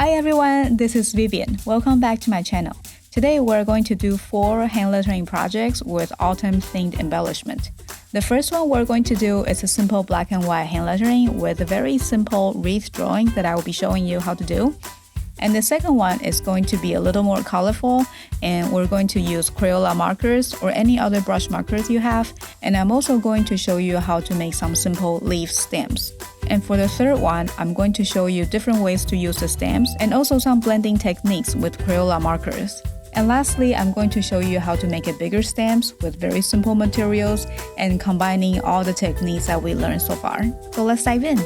Hi everyone, this is Vivian. Welcome back to my channel. Today we're going to do 4 hand lettering projects with autumn-themed embellishment. The first one we're going to do is a simple black and white hand lettering with a very simple wreath drawing that I will be showing you how to do. And the second one is going to be a little more colorful, and we're going to use Crayola markers or any other brush markers you have. And I'm also going to show you how to make some simple leaf stamps. And for the third one, I'm going to show you different ways to use the stamps and also some blending techniques with Crayola markers. And lastly, I'm going to show you how to make a bigger stamps with very simple materials and combining all the techniques that we learned so far. So let's dive in.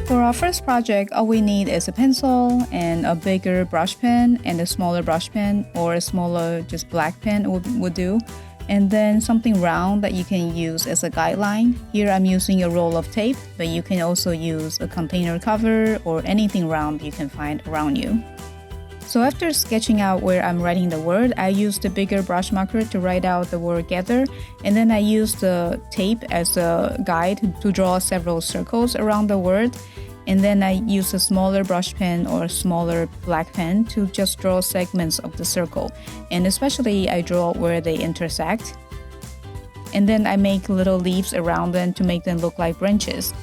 For our first project, all we need is a pencil and a bigger brush pen and a smaller brush pen, or a smaller just black pen would do. And then something round that you can use as a guideline. Here I'm using a roll of tape, but you can also use a container cover or anything round you can find around you. So after sketching out where I'm writing the word, I use the bigger brush marker to write out the word gather, and then I use the tape as a guide to draw several circles around the word. And then I use a smaller brush pen or a smaller black pen to just draw segments of the circle. And especially I draw where they intersect. And then I make little leaves around them to make them look like branches.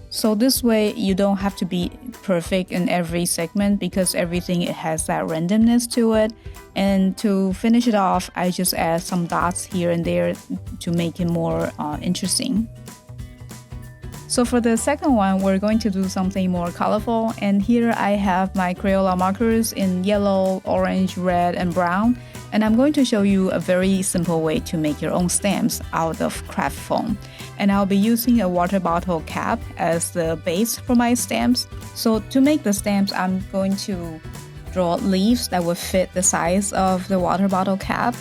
So this way you don't have to be perfect in every segment because everything has that randomness to it. And to finish it off, I just add some dots here and there to make it more interesting. So for the second one, we're going to do something more colorful, and here I have my Crayola markers in yellow, orange, red, and brown, and I'm going to show you a very simple way to make your own stamps out of craft foam. And I'll be using a water bottle cap as the base for my stamps. So to make the stamps, I'm going to draw leaves that will fit the size of the water bottle cap.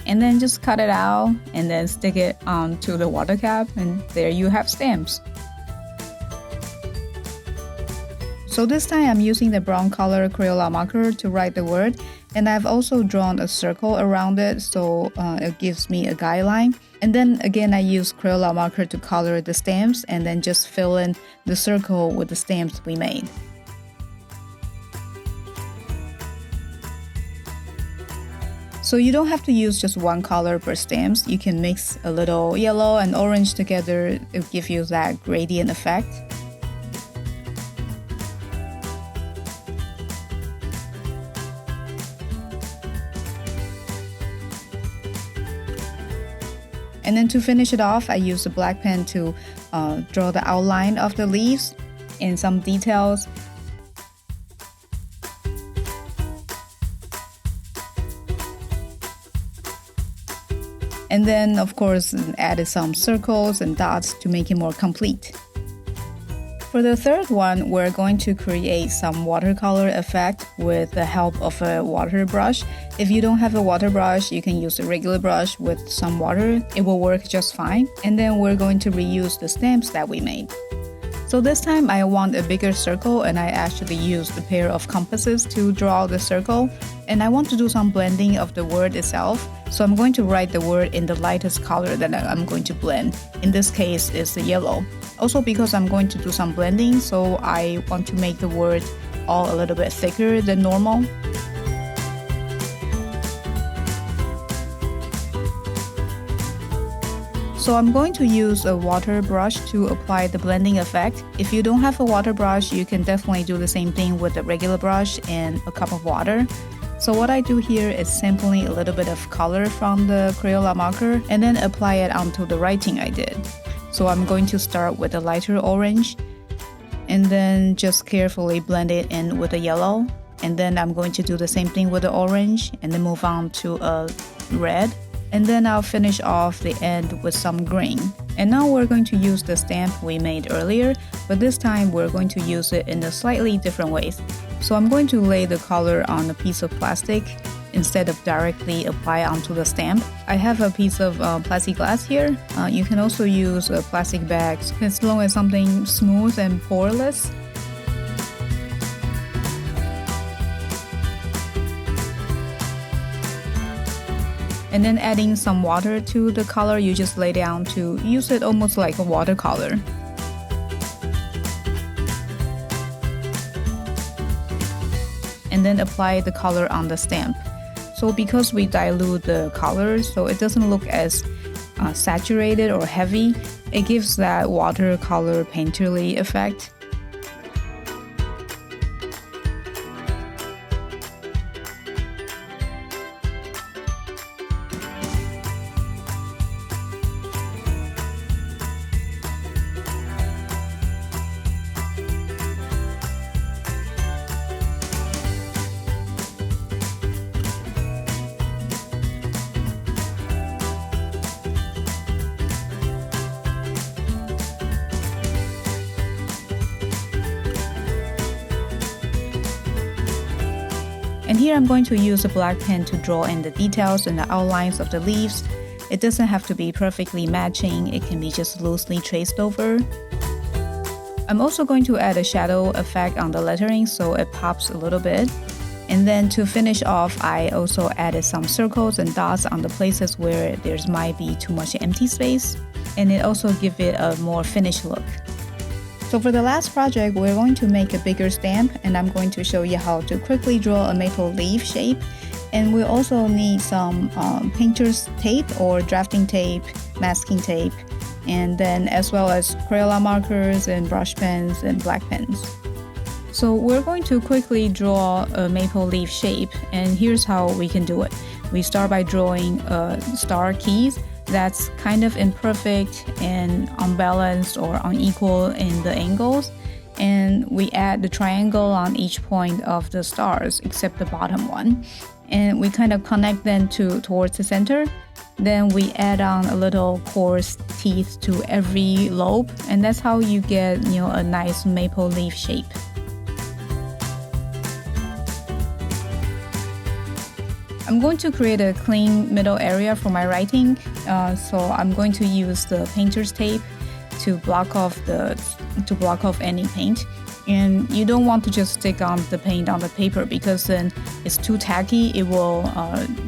And then just cut it out and then stick it onto the water cap, and there you have stamps. So this time I'm using the brown color Crayola marker to write the word, and I've also drawn a circle around it so it gives me a guideline. And then again I use Crayola marker to color the stamps and then just fill in the circle with the stamps we made. So you don't have to use just one color per stamps. You can mix a little yellow and orange together. It will give you that gradient effect. And then to finish it off, I use a black pen to draw the outline of the leaves and some details. And then, of course, added some circles and dots to make it more complete. For the third one, we're going to create some watercolor effect with the help of a water brush. If you don't have a water brush, you can use a regular brush with some water. It will work just fine. And then we're going to reuse the stamps that we made. So this time I want a bigger circle, and I actually used a pair of compasses to draw the circle. And I want to do some blending of the word itself. So I'm going to write the word in the lightest color that I'm going to blend. In this case, it's the yellow. Also because I'm going to do some blending, so I want to make the word all a little bit thicker than normal. So I'm going to use a water brush to apply the blending effect. If you don't have a water brush, you can definitely do the same thing with a regular brush and a cup of water. So what I do here is sampling a little bit of color from the Crayola marker and then apply it onto the writing I did. So I'm going to start with a lighter orange and then just carefully blend it in with a yellow. And then I'm going to do the same thing with the orange and then move on to a red. And then I'll finish off the end with some green. And now we're going to use the stamp we made earlier, but this time we're going to use it in a slightly different ways. So I'm going to lay the color on a piece of plastic instead of directly apply onto the stamp. I have a piece of plastic glass here. You can also use a plastic bag as long as something smooth and poreless. And then adding some water to the color you just lay down to use it almost like a watercolor. And then apply the color on the stamp. So because we dilute the colors, so it doesn't look as saturated or heavy, it gives that watercolor painterly effect. And here I'm going to use a black pen to draw in the details and the outlines of the leaves. It doesn't have to be perfectly matching, it can be just loosely traced over. I'm also going to add a shadow effect on the lettering so it pops a little bit. And then to finish off, I also added some circles and dots on the places where there might be too much empty space. And it also gives it a more finished look. So for the last project, we're going to make a bigger stamp, and I'm going to show you how to quickly draw a maple leaf shape. And we also need some painter's tape or drafting tape, masking tape, and then as well as Crayola markers and brush pens and black pens. So we're going to quickly draw a maple leaf shape, and here's how we can do it. We start by drawing star keys that's kind of imperfect and unbalanced or unequal in the angles, and we add the triangle on each point of the stars except the bottom one, and we kind of connect them towards the center. Then we add on a little coarse teeth to every lobe, and that's how you get a nice maple leaf shape. I'm going to create a clean middle area for my writing, so I'm going to use the painter's tape to block off any paint. And you don't want to just stick on the paint on the paper because then it's too tacky, it will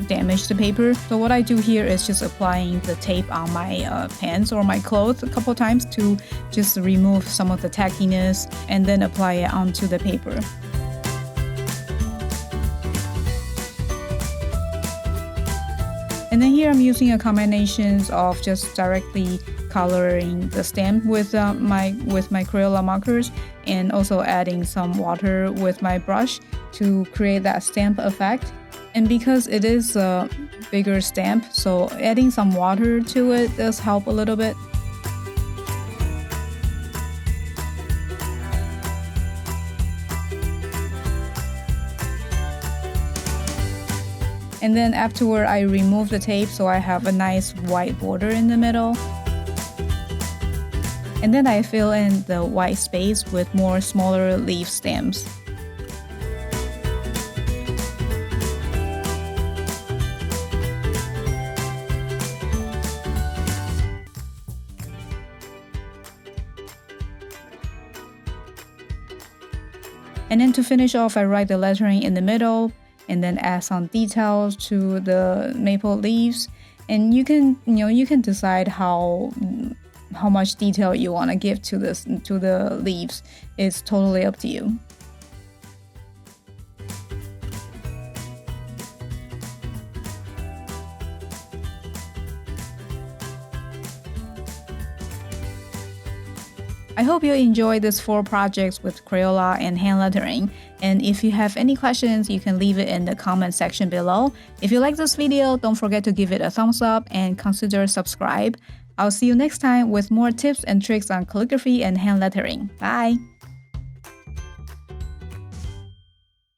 damage the paper. So what I do here is just applying the tape on my pants or my clothes a couple times to just remove some of the tackiness and then apply it onto the paper. And then here I'm using a combination of just directly coloring the stamp with my Crayola markers and also adding some water with my brush to create that stamp effect. And because it is a bigger stamp, so adding some water to it does help a little bit. And then afterward, I remove the tape so I have a nice white border in the middle. And then I fill in the white space with more smaller leaf stamps. And then to finish off, I write the lettering in the middle and then add some details to the maple leaves. And you can decide how much detail you want to give to the leaves. It's totally up to you. I hope you enjoyed these 4 projects with Crayola and hand lettering. And if you have any questions, you can leave it in the comment section below. If you like this video, don't forget to give it a thumbs up and consider subscribe. I'll see you next time with more tips and tricks on calligraphy and hand lettering. Bye!